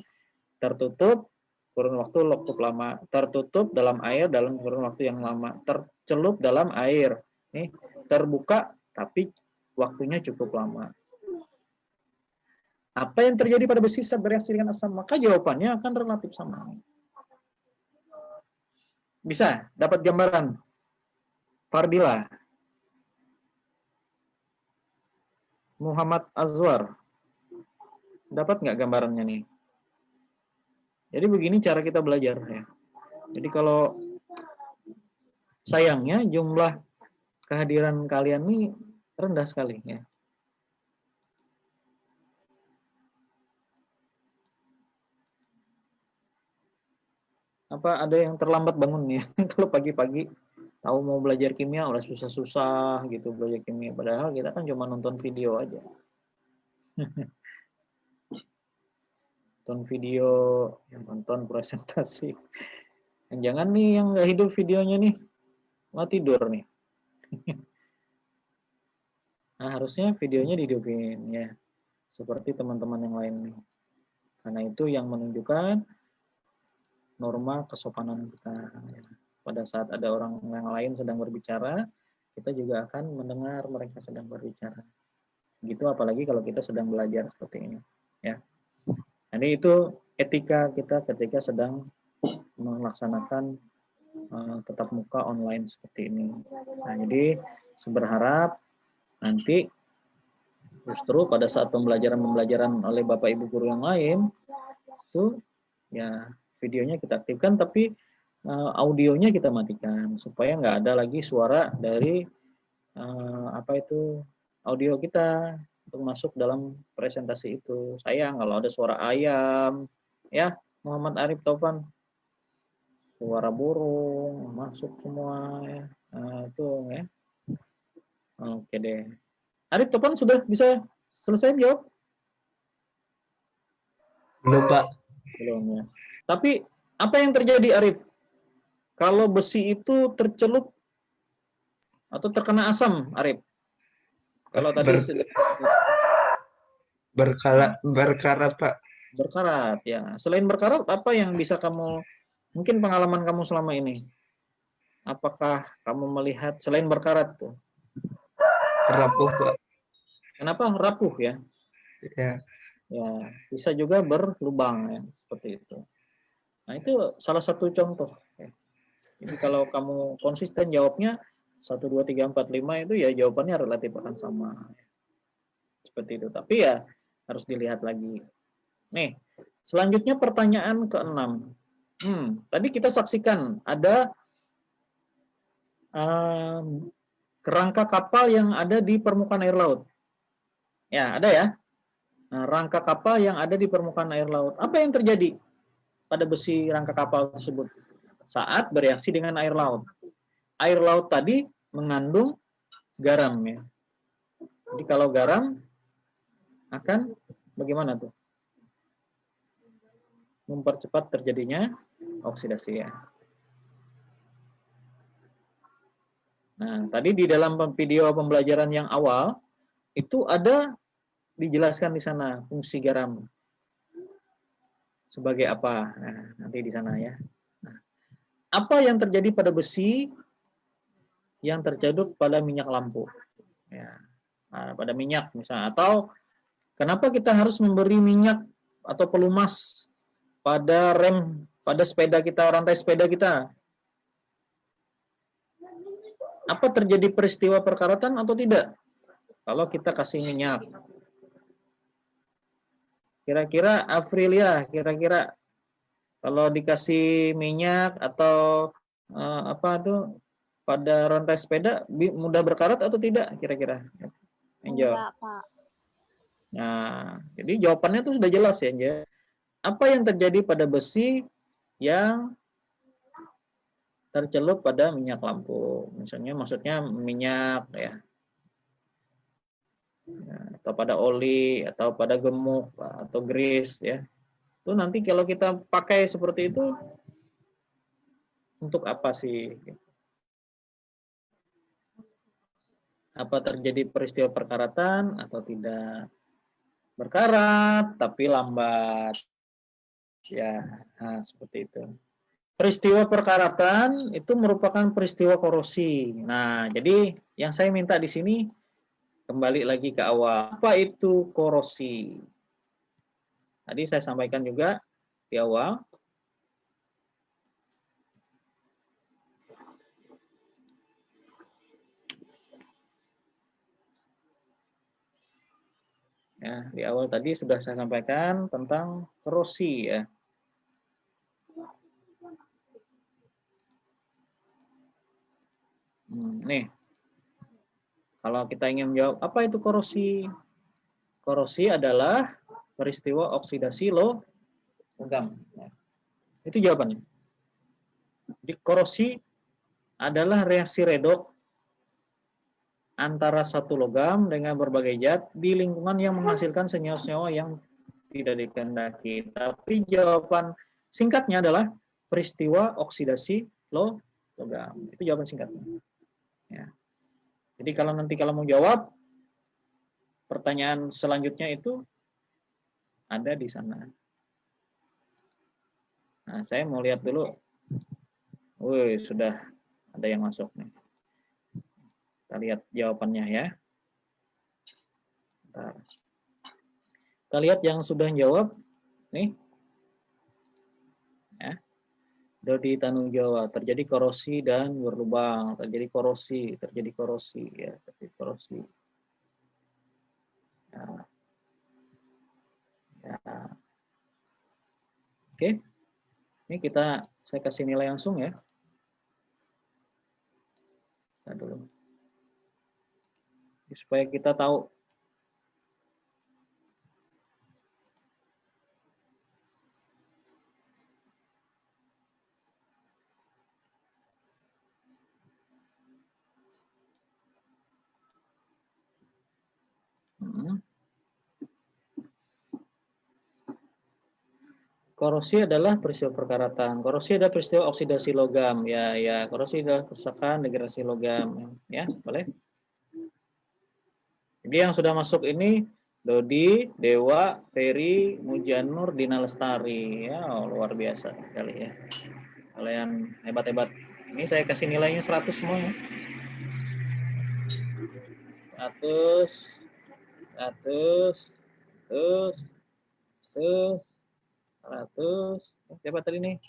tertutup kurun waktu cukup lama, tertutup dalam air dalam kurun waktu yang lama, tercelup dalam air. Nih, terbuka tapi waktunya cukup lama. Apa yang terjadi pada besi saat bereaksi dengan asam? Maka jawabannya akan relatif sama. Bisa dapat gambaran? Fardila, Muhammad Azwar, dapat nggak gambarannya nih? Jadi begini cara kita belajar ya. Jadi kalau sayangnya jumlah kehadiran kalian ini rendah sekali ya. Apa ada yang terlambat bangun ya? Kalau pagi-pagi tahu mau belajar kimia udah susah-susah gitu belajar kimia. Padahal kita kan cuma nonton video aja. Nonton video, yang nonton presentasi. Jangan nih yang nggak hidup videonya nih, mau tidur nih. Nah, harusnya videonya dihidupin ya, seperti teman-teman yang lain nih. Karena itu yang menunjukkan norma kesopanan kita. Pada saat ada orang yang lain sedang berbicara, kita juga akan mendengar mereka sedang berbicara. Gitu apalagi kalau kita sedang belajar seperti ini. Ya. Jadi itu etika kita ketika sedang melaksanakan tetap muka online seperti ini. Nah, jadi berharap nanti justru pada saat pembelajaran oleh Bapak Ibu guru yang lain itu ya videonya kita aktifkan tapi audionya kita matikan supaya nggak ada lagi suara dari audio kita untuk masuk dalam presentasi itu. Sayang kalau ada suara ayam ya, Muhammad Arif Taufan, suara burung masuk semua ya. Nah, itu ya. Oke deh. Arif Taufan sudah bisa selesai jawab? Belum, Pak. Belum ya. Tapi apa yang terjadi Arif? Kalau besi itu tercelup atau terkena asam, Arif? Kalau tadi berkarat, Pak. Berkarat ya. Selain berkarat, apa yang bisa kamu, mungkin pengalaman kamu selama ini? Apakah kamu melihat selain berkarat tuh? Rapuh, Pak. Kenapa rapuh ya? Ya. Ya, bisa juga berlubang ya, seperti itu. Nah, itu salah satu contoh. Ya. Jadi kalau kamu konsisten jawabnya 1, 2, 3, 4, 5 itu ya jawabannya relatif akan sama. Seperti itu. Tapi ya harus dilihat lagi. Nih, selanjutnya pertanyaan ke-6. Tadi kita saksikan ada kerangka kapal yang ada di permukaan air laut. Ya, ada ya. Nah, rangka kapal yang ada di permukaan air laut. Apa yang terjadi pada besi rangka kapal tersebut saat bereaksi dengan air laut? Air laut tadi mengandung garam ya. Jadi kalau garam akan bagaimana tuh? Mempercepat terjadinya oksidasi ya. Nah, tadi di dalam video pembelajaran yang awal itu ada dijelaskan di sana fungsi garam sebagai apa. Nah, nanti di sana ya. Nah, apa yang terjadi pada besi yang tercelup pada minyak lampu? Ya, nah, pada minyak misalnya. Atau kenapa kita harus memberi minyak atau pelumas pada rem, pada sepeda kita, rantai sepeda kita? Apa terjadi peristiwa perkaratan atau tidak? Kalau kita kasih minyak. Kira-kira Afrilia, kira-kira kalau dikasih minyak atau apa tuh pada rantai sepeda mudah berkarat atau tidak kira-kira? Enggak, Pak. Nah, jadi jawabannya tuh sudah jelas ya, Anja. Apa yang terjadi pada besi yang tercelup pada minyak lampu. Misalnya maksudnya minyak ya. Atau pada oli atau pada gemuk atau grease ya. Itu nanti kalau kita pakai seperti itu untuk apa sih? Apa terjadi peristiwa perkaratan atau tidak? Berkarat tapi lambat. Ya, nah, seperti itu. Peristiwa perkaratan itu merupakan peristiwa korosi. Nah, jadi yang saya minta di sini kembali lagi ke awal. Apa itu korosi? Tadi saya sampaikan juga di awal. Ya, di awal tadi sudah saya sampaikan tentang korosi ya. Nih, kalau kita ingin menjawab apa itu korosi? Korosi adalah peristiwa oksidasi logam. Ya. Itu jawabannya. Jadi korosi adalah reaksi redoks antara satu logam dengan berbagai zat di lingkungan yang menghasilkan senyawa-senyawa yang tidak dikehendaki. Tapi jawaban singkatnya adalah peristiwa oksidasi logam. Itu jawaban singkatnya. Ya. Jadi kalau nanti mau jawab pertanyaan selanjutnya itu ada di sana. Nah, saya mau lihat dulu. Wih, sudah ada yang masuk nih. Kita lihat jawabannya ya. Bentar. Kita lihat yang sudah jawab nih. Ya. Dodi Tanu Jawa, terjadi korosi dan berlubang, terjadi korosi ya, terjadi korosi. Ya. Ya. Oke. Ini saya kasih nilai langsung ya. Nah, dulu. Supaya kita tahu korosi adalah peristiwa perkaratan. Korosi adalah peristiwa oksidasi logam. Ya, korosi adalah kerusakan degradasi logam. Ya, boleh. Jadi yang sudah masuk ini Dodi, Dewa, Ferry, Mujanur, Dina Lestari. Ya, luar biasa kali ya. Kalian hebat-hebat. Ini saya kasih nilainya 100 semuanya. 100, 100, 100. Siapa tadi nih?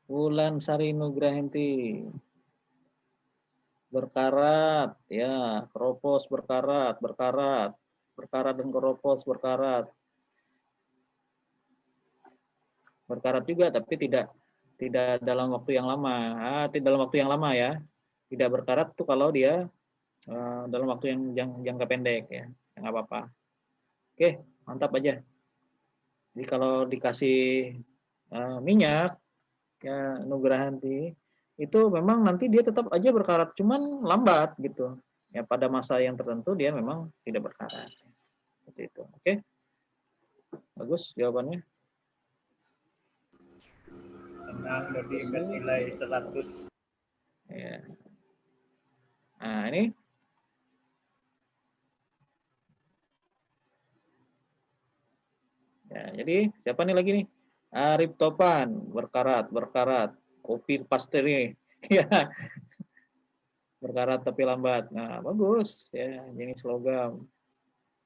Wulan Sari Nugrahanti. Berkarat, ya, keropos berkarat dan keropos berkarat. Berkarat juga, tapi tidak dalam waktu yang lama. Tidak dalam waktu yang lama ya. Tidak berkarat tuh kalau dia dalam waktu yang jangka pendek ya. Nggak apa-apa. Oke, mantap aja. Jadi kalau dikasih minyak ya Nugrahanti itu memang nanti dia tetap aja berkarat, cuman lambat gitu. Ya pada masa yang tertentu dia memang tidak berkarat. Seperti itu. Oke. Bagus jawabannya. Senang Dodi bernilai 100. Ya. Nah, ini ya, jadi siapa nih lagi nih? Arif Topan, berkarat. Kopi pasti nih. Ya, berkarat tapi lambat. Nah, bagus ya, jenis logam.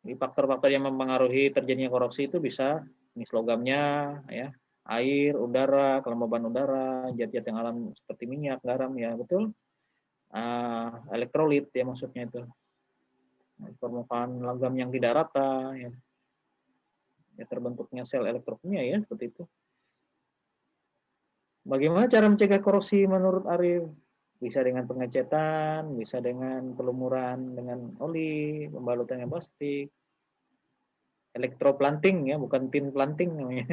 Jadi faktor-faktor yang mempengaruhi terjadinya korosi itu bisa jenis logamnya ya, air, udara, kelembaban udara, zat-zat yang alam seperti minyak, garam ya, betul. Elektrolit ya maksudnya itu. Permukaan logam yang tidak rata ya. Ya terbentuknya sel elektrokimia ya seperti itu. Bagaimana cara mencegah korosi menurut Arif? Bisa dengan pengecetan, bisa dengan pelumuran dengan oli, pembalutan yang plastik, elektroplanting ya, bukan tin planting namanya.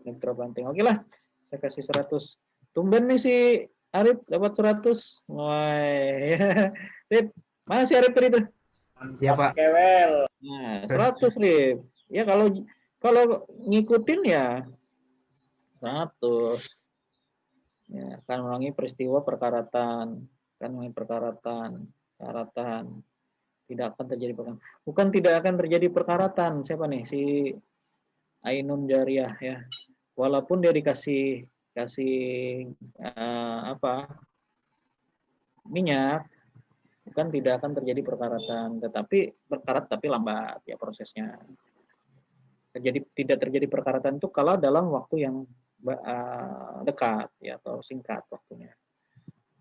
Elektroplanting. Oke lah, Saya kasih 100. Tumben nih si Arif dapat 100. Wah, ya. Rip, mana si Arif tadi tuh? Ya, Pak. Kewel. Nah, 100 Rip. Ya kalau ngikutin ya 100. Ya, akan mengulangi peristiwa perkaratan, akan mengulangi perkaratan. Tidak akan terjadi perkaratan. Bukan tidak akan terjadi perkaratan. Siapa nih? Si Ainun Jariah ya. Walaupun dia dikasih minyak, bukan tidak akan terjadi perkaratan, tetapi berkarat tapi lambat ya prosesnya. Tidak terjadi perkaratan itu kalau dalam waktu yang dekat ya atau singkat waktunya.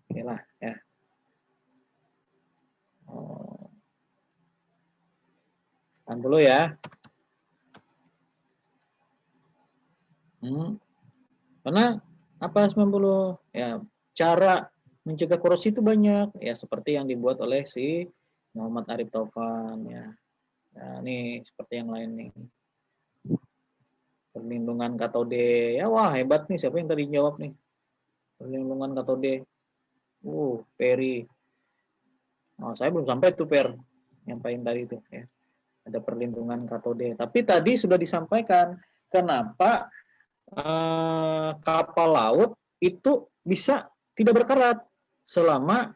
Inilah ya. Tahan dulu ya. Karena apa 90? Ya, cara mencegah korosi itu banyak ya seperti yang dibuat oleh si Muhammad Arif Taufan ya. Nah, ini seperti yang lain nih. Perlindungan katode. Ya wah hebat nih, siapa yang tadi jawab nih? Perlindungan katode. Peri. Oh, saya belum sampai tuh Per. Nyampain tadi itu ya. Ada perlindungan katode. Tapi tadi sudah disampaikan kenapa kapal laut itu bisa tidak berkarat selama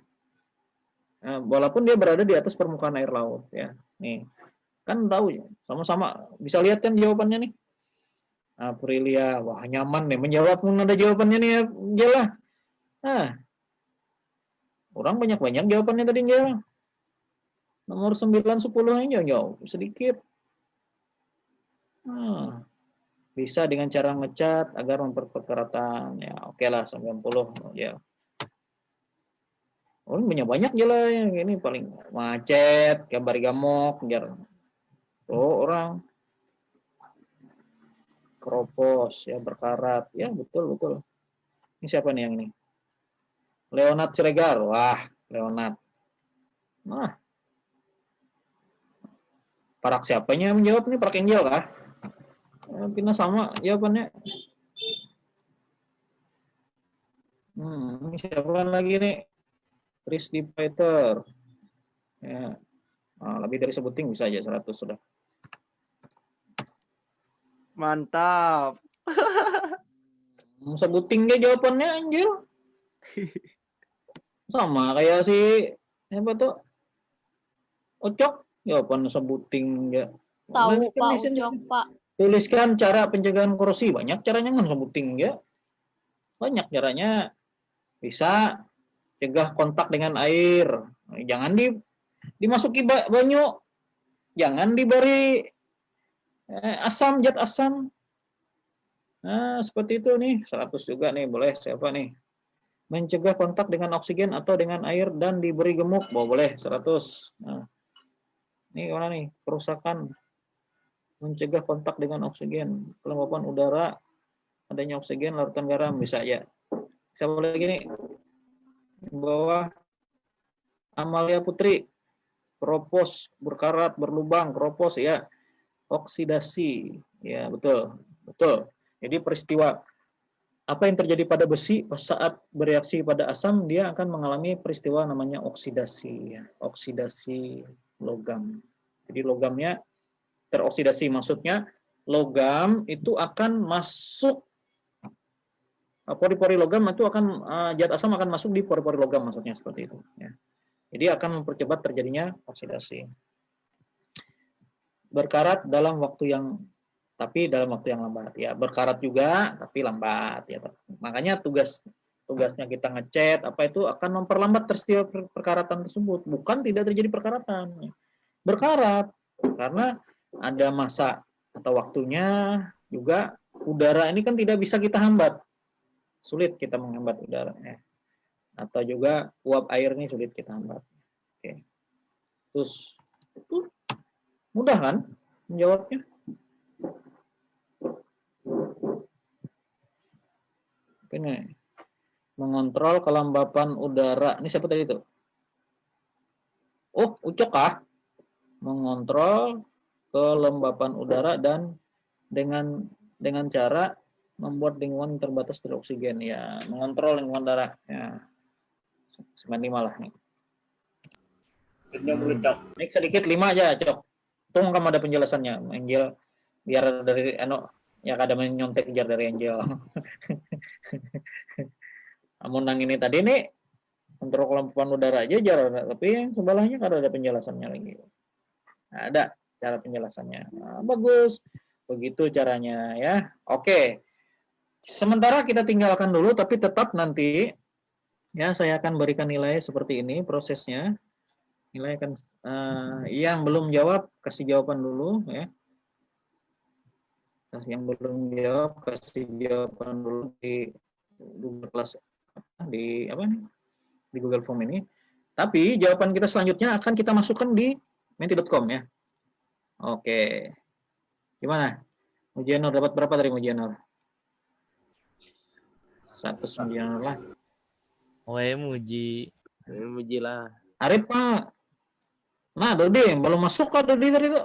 walaupun dia berada di atas permukaan air laut ya. Nih kan tahu ya, sama-sama bisa lihat kan jawabannya nih. Aprilia, wah nyaman nih menjawab, ada jawabannya nih ya, jelas. Nah, orang banyak jawabannya tadi jelas. Nomor 9, 10 aja jauh sedikit. Bisa dengan cara ngecat agar memperkeratan ya oke lah 90 ya. Banyak jelas yang ini paling macet gambar gamok biar orang keropos ya berkarat ya betul. Ini siapa nih yang ini? Leonard Siregar. Wah, Leonard. Nah. Parak siapanya yang menjawab nih? Parak Angel kah? Pina sama jawabannya. Ini siapa lagi nih? Chris Divider. Ya. Lebih dari sebuting bisa aja 100 sudah. Mantap. Sebuting dia jawabannya Angel. Sama kayak si apa tuh? Ocok jawaban sebuting ya. Tahu Pak Ucok, Pak. Tuliskan cara pencegahan korosi. Banyak caranya kan sebuting ya. Banyak caranya. Bisa cegah kontak dengan air. Jangan dimasuki banyu. Jangan diberi asam, zat asam. Nah, seperti itu nih. 100 juga nih, boleh siapa nih? Mencegah kontak dengan oksigen atau dengan air dan diberi gemuk. Boleh 100. Nah, ini mana nih? Kerusakan. Mencegah kontak dengan oksigen. Kelembapan udara, adanya oksigen, larutan garam, bisa ya. Siapa lagi nih? Di bawah Amalia Putri. Keropos, berkarat, berlubang, keropos ya. Oksidasi. Ya, betul. Jadi peristiwa apa yang terjadi pada besi saat bereaksi pada asam, dia akan mengalami peristiwa namanya oksidasi. Ya. Oksidasi logam. Jadi logamnya teroksidasi, maksudnya logam itu akan masuk pori-pori logam itu akan zat asam akan masuk di pori-pori logam, maksudnya seperti itu ya. Jadi akan mempercepat terjadinya oksidasi. Berkarat dalam waktu yang lambat ya, berkarat juga tapi lambat ya. Makanya tugasnya kita ngecat apa itu akan memperlambat peristiwa perkaratan tersebut, bukan tidak terjadi perkaratan. Berkarat karena ada masa atau waktunya juga. Udara ini kan tidak bisa kita hambat, sulit kita menghambat udara ya. Atau juga uap air ini sulit kita hambat. Oke. Terus mudah kan menjawabnya? Ini mengontrol kelembapan udara. Ini siapa tadi itu? Ucok kah? Mengontrol kelembapan udara dan dengan cara membuat lingkungan terbatas dari oksigen, ya mengontrol lingkungan darah, ya 95 lah nih. Senyum lu, Cok. Ini sedikit 5 aja, Cok. Tunggu kamu ada penjelasannya, Angel. Biar dari ya kada menyontek kejar dari Angel. Amun nang ini tadi nih kontrol kelompokan udara aja jarak, tapi yang sebelahnya kada ada penjelasannya lagi. Nah, ada cara penjelasannya. Nah, bagus. Begitu caranya ya. Oke. Sementara kita tinggalkan dulu, tapi tetap nanti ya saya akan berikan nilai seperti ini prosesnya. Nilai akan yang belum jawab kasih jawaban dulu ya. Yang belum jawab kasih jawaban dulu di Google Class, di apa nih? Di Google Form ini. Tapi jawaban kita selanjutnya akan kita masukkan di menti.com ya. Oke. Gimana? Mujianur dapat berapa dari Mujianur? 100 Mujianur lah. Woi muji. Muji lah. Arif Pak. Nah, Dodi belum masuk kok Dodi tadi itu.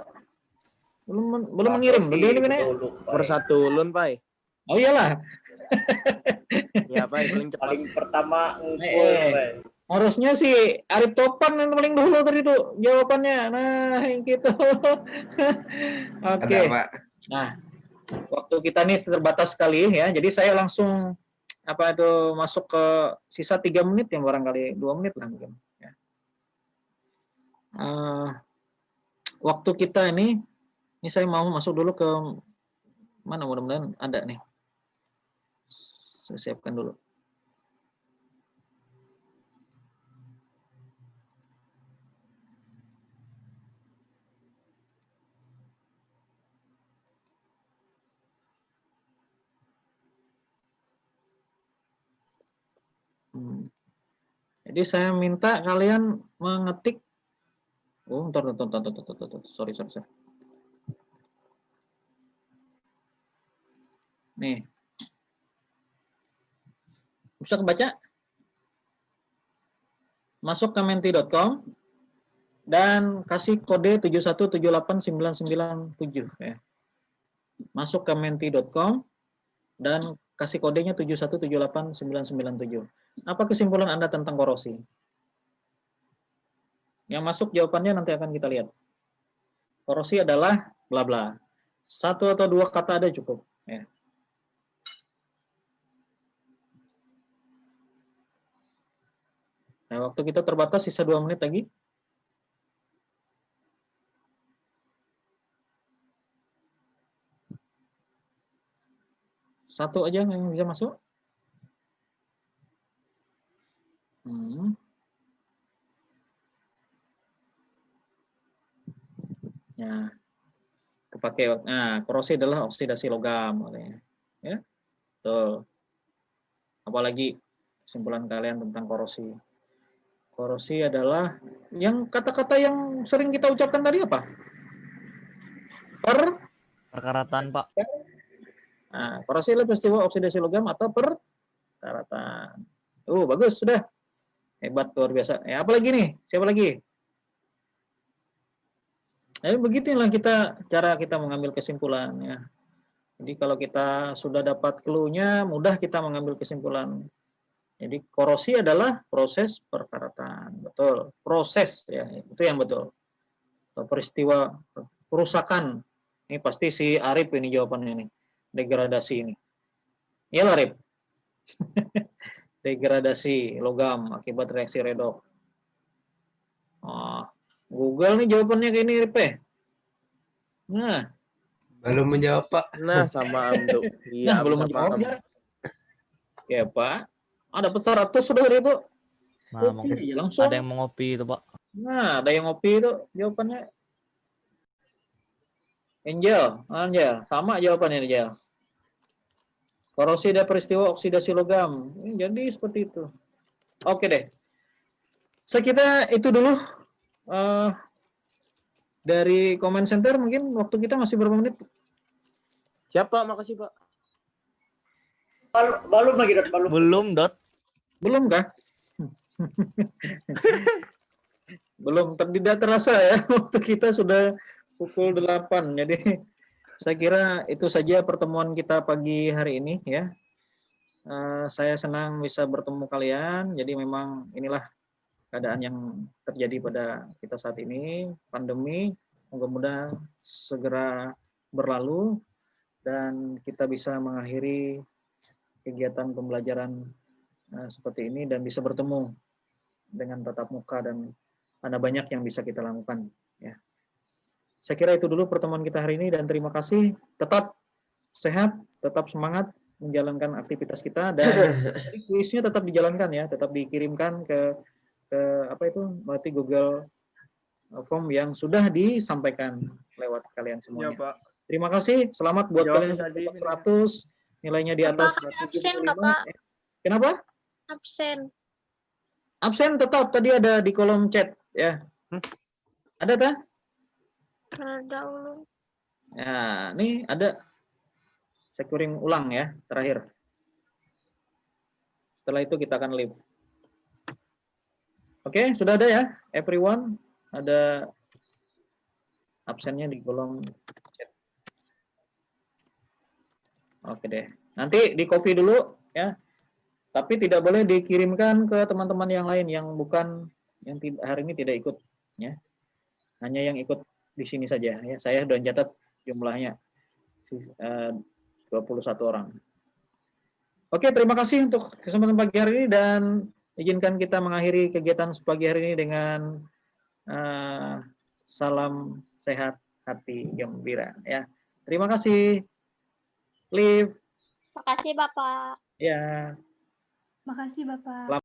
Belum mengirim. Dodi ini mana? Persatu ulun, Pai. Oh iyalah. Ya, Pai, paling cepat. Paling pertama ngumpul, Pai. Harusnya si Arif Topan yang paling dulu tadi itu jawabannya. Nah, yang gitu. Oke. Ada, Pak. Nah, waktu kita nih terbatas sekali ya. Jadi saya langsung masuk ke sisa 3 menit yang barangkali 2 menit lah mungkin. Ya. Waktu kita ini saya mau masuk dulu ke mana, mudah-mudahan ada nih. Saya siapkan dulu. Jadi saya minta kalian mengetik. Oh, bentar. Sorry. Nih. Bisa kebaca? Masuk ke menti.com dan kasih kode 7178997 ya. Masuk ke menti.com dan kasih kodenya 7178997. Apa kesimpulan Anda tentang korosi? Yang masuk jawabannya nanti akan kita lihat. Korosi adalah bla bla. 1 atau 2 kata ada cukup. Ya. Nah, waktu kita terbatas sisa 2 menit lagi. Satu aja yang bisa masuk. Ya, kepake. Nah, korosi adalah oksidasi logam, ya, betul. Apalagi kesimpulan kalian tentang korosi? Korosi adalah yang kata-kata yang sering kita ucapkan tadi apa? Perkaratan, Pak. Nah, korosi adalah peristiwa oksidasi logam atau perkaratan. Bagus, sudah. Hebat, luar biasa. Ya, apa lagi nih? Siapa lagi? Begitulah cara kita mengambil kesimpulan ya. Jadi kalau kita sudah dapat clue-nya, mudah kita mengambil kesimpulan. Jadi korosi adalah proses perkaratan, betul. Proses ya, itu yang betul. Peristiwa kerusakan. Ini pasti si Arif ini jawabannya nih. Degradasi ini. Iya Arif. Degradasi logam akibat reaksi redoks. Google nih jawabannya kayak ini, Rip. Nah, belum menjawab, Pak. Nah, sama Amdo. Iya, belum menjawab ya. Ya, Pak. Dapat 100 sudah dari itu. Nah, mungkin langsung. ada yang mau ngopi itu, Pak. Nah, ada yang ngopi itu jawabannya. Angel, sama jawabannya Angel. Korosi dan peristiwa oksidasi logam. Jadi seperti itu. Oke deh. Sekitar itu dulu dari comment center. Mungkin waktu kita masih berapa menit? Siapa? Makasih, Pak. Belum lagi, Dot. Belum, Dot. Belum kah? Belum, tidak terasa ya. Waktu kita sudah pukul 8. Jadi saya kira itu saja pertemuan kita pagi hari ini ya. Saya senang bisa bertemu kalian. Jadi memang inilah keadaan yang terjadi pada kita saat ini, pandemi. Mudah-mudahan segera berlalu dan kita bisa mengakhiri kegiatan pembelajaran seperti ini dan bisa bertemu dengan tatap muka dan ada banyak yang bisa kita lakukan. Ya. Saya kira itu dulu pertemuan kita hari ini dan terima kasih. Tetap sehat, tetap semangat menjalankan aktivitas kita dan kuisnya tetap dijalankan ya, tetap dikirimkan ke apa itu berarti Google Form yang sudah disampaikan lewat kalian Ya, semuanya. Pak. Terima kasih, selamat buat Jawab kalian yang tadi. dapat 100, nilainya di atas absen 75. nggak, Pak? Kenapa? Absen. Absen tetap tadi ada di kolom chat ya. Ada tak? Ada ulun. Ya, nih ada. Saya kuring ulang ya, terakhir. Setelah itu kita akan leave. Oke, sudah ada ya, everyone. Ada absennya di kolom chat. Oke deh. Nanti di copy dulu ya. Tapi tidak boleh dikirimkan ke teman-teman yang lain yang bukan yang hari ini tidak ikut ya. Hanya yang ikut di sini saja ya. Saya sudah catat jumlahnya 21 orang. Oke, terima kasih untuk kesempatan pagi hari ini dan izinkan kita mengakhiri kegiatan pagi hari ini dengan salam sehat hati gembira ya. Terima kasih. Live. Makasih, Bapak. Ya. Makasih Bapak.